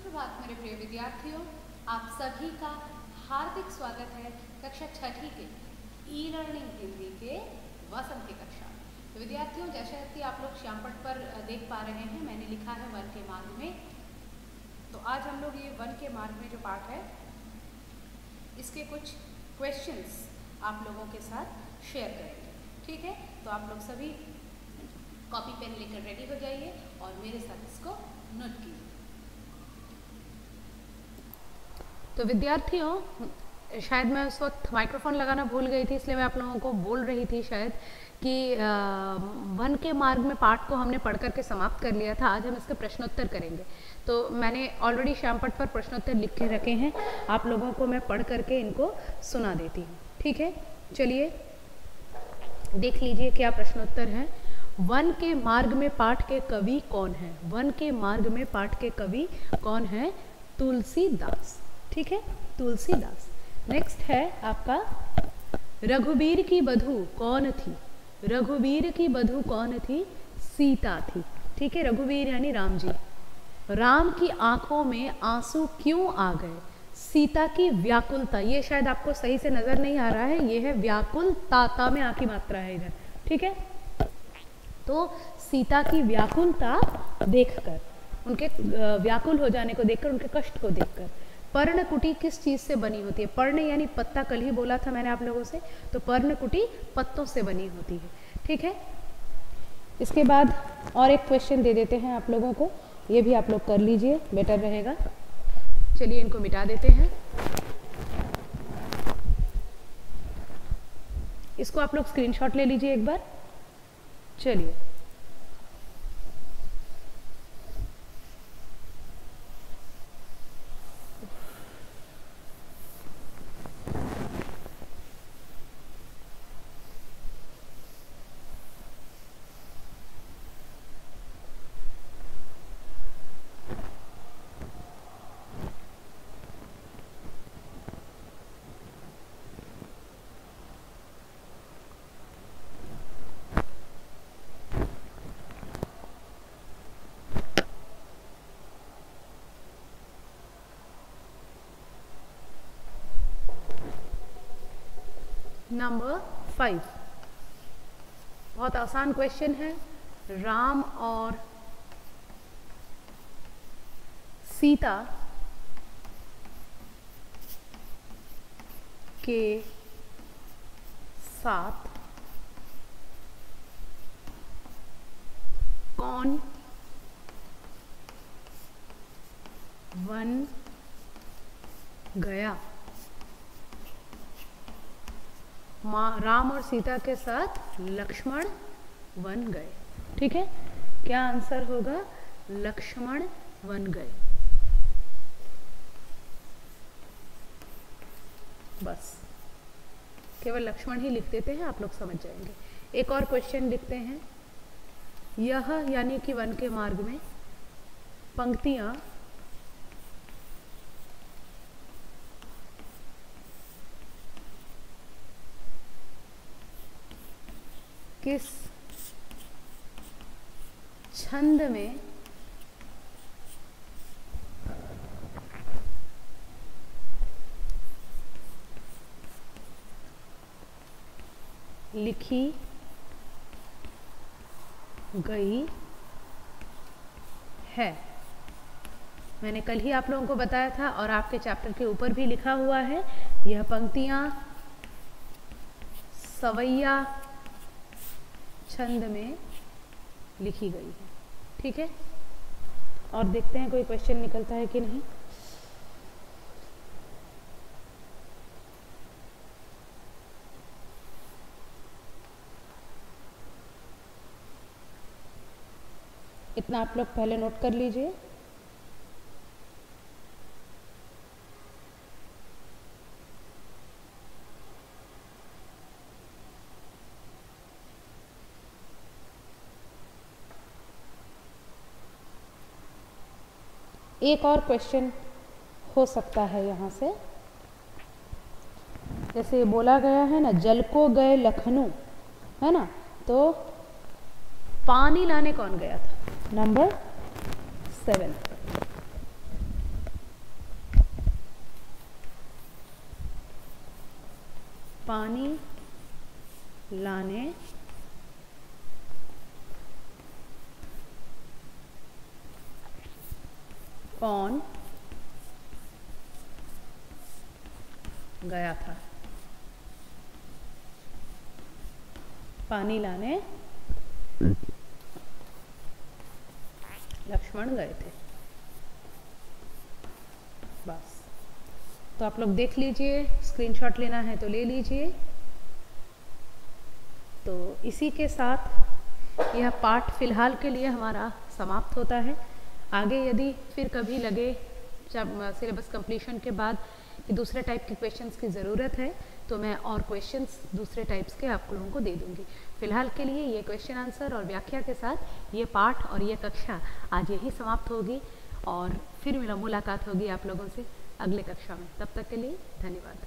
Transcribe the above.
सुप्रभात मेरे प्रिय विद्यार्थियों, आप सभी का हार्दिक स्वागत है कक्षा छठी के ई लर्निंग हिंदी के वसंत की कक्षा में। तो विद्यार्थियों, जैसे कि आप लोग श्यामपट पर देख पा रहे हैं, मैंने लिखा है वन के मार्ग में। तो आज हम लोग ये वन के मार्ग में जो पाठ है इसके कुछ क्वेश्चंस आप लोगों के साथ शेयर करेंगे। ठीक है, तो आप लोग सभी कॉपी पेन लेकर रेडी हो जाइए और मेरे साथ इसको नोट कीजिए। तो विद्यार्थियों, शायद मैं उस वक्त माइक्रोफोन लगाना भूल गई थी, इसलिए मैं आप लोगों को बोल रही थी शायद कि वन के मार्ग में पाठ को हमने पढ़ करके समाप्त कर लिया था। आज हम इसके प्रश्नोत्तर करेंगे। तो मैंने ऑलरेडी श्यामपट पर प्रश्नोत्तर लिख के रखे हैं, आप लोगों को मैं पढ़ करके इनको सुना देती हूँ। ठीक है, चलिए देख लीजिए क्या प्रश्नोत्तर है। वन के मार्ग में पाठ के कवि कौन है? वन के मार्ग में पाठ के कवि कौन है? तुलसीदास। ठीक है, तुलसीदास। नेक्स्ट है आपका, रघुबीर की बधू कौन थी? रघुबीर की बधू कौन थी? सीता थी। ठीक है, रघुबीर यानी राम जी। राम की आंखों में आंसू क्यों आ गए? सीता की व्याकुलता। ये शायद आपको सही से नजर नहीं आ रहा है, ये है व्याकुलता में आ की मात्रा है इधर। ठीक है, तो सीता की व्याकुलता देखकर, उनके व्याकुल हो जाने को देखकर, उनके कष्ट को देखकर। पर्णकुटी किस चीज से बनी होती है? पर्ण यानी पत्ता, कल ही बोला था मैंने आप लोगों से। तो पर्णकुटी पत्तों से बनी होती है। ठीक है, इसके बाद और एक क्वेश्चन दे देते हैं आप लोगों को, ये भी आप लोग कर लीजिए, बेटर रहेगा। चलिए इनको मिटा देते हैं। इसको आप लोग स्क्रीनशॉट ले लीजिए एक बार। चलिए, नंबर 5 बहुत आसान क्वेश्चन है। राम और सीता के साथ कौन वन गया? राम और सीता के साथ लक्ष्मण वन गए। ठीक है, क्या आंसर होगा? लक्ष्मण वन गए। बस केवल लक्ष्मण ही लिख देते हैं, आप लोग समझ जाएंगे। एक और क्वेश्चन लिखते हैं। यह यानी कि वन के मार्ग में पंक्तियां किस छंद में लिखी गई है? मैंने कल ही आप लोगों को बताया था और आपके चैप्टर के ऊपर भी लिखा हुआ है। यह पंक्तियां सवैया छंद में लिखी गई है। ठीक है, और देखते हैं कोई क्वेश्चन निकलता है कि नहीं। इतना आप लोग पहले नोट कर लीजिए। एक और क्वेश्चन हो सकता है यहाँ से, जैसे बोला गया है ना, जल को गए लखनऊ, है ना, तो पानी लाने कौन गया था? नंबर 7। पानी लाने कौन गया था? पानी लाने लक्ष्मण गए थे। बस, तो आप लोग देख लीजिए, स्क्रीनशॉट लेना है तो ले लीजिए। तो इसी के साथ यह पाठ फिलहाल के लिए हमारा समाप्त होता है। आगे यदि फिर कभी लगे जब सिलेबस कंप्लीशन के बाद कि दूसरे टाइप के क्वेश्चंस की ज़रूरत है तो मैं और क्वेश्चंस दूसरे टाइप्स के आप लोगों को दे दूंगी। फिलहाल के लिए ये क्वेश्चन आंसर और व्याख्या के साथ ये पाठ और ये कक्षा आज यही समाप्त होगी और फिर मुलाकात होगी आप लोगों से अगले कक्षा में। तब तक के लिए धन्यवाद।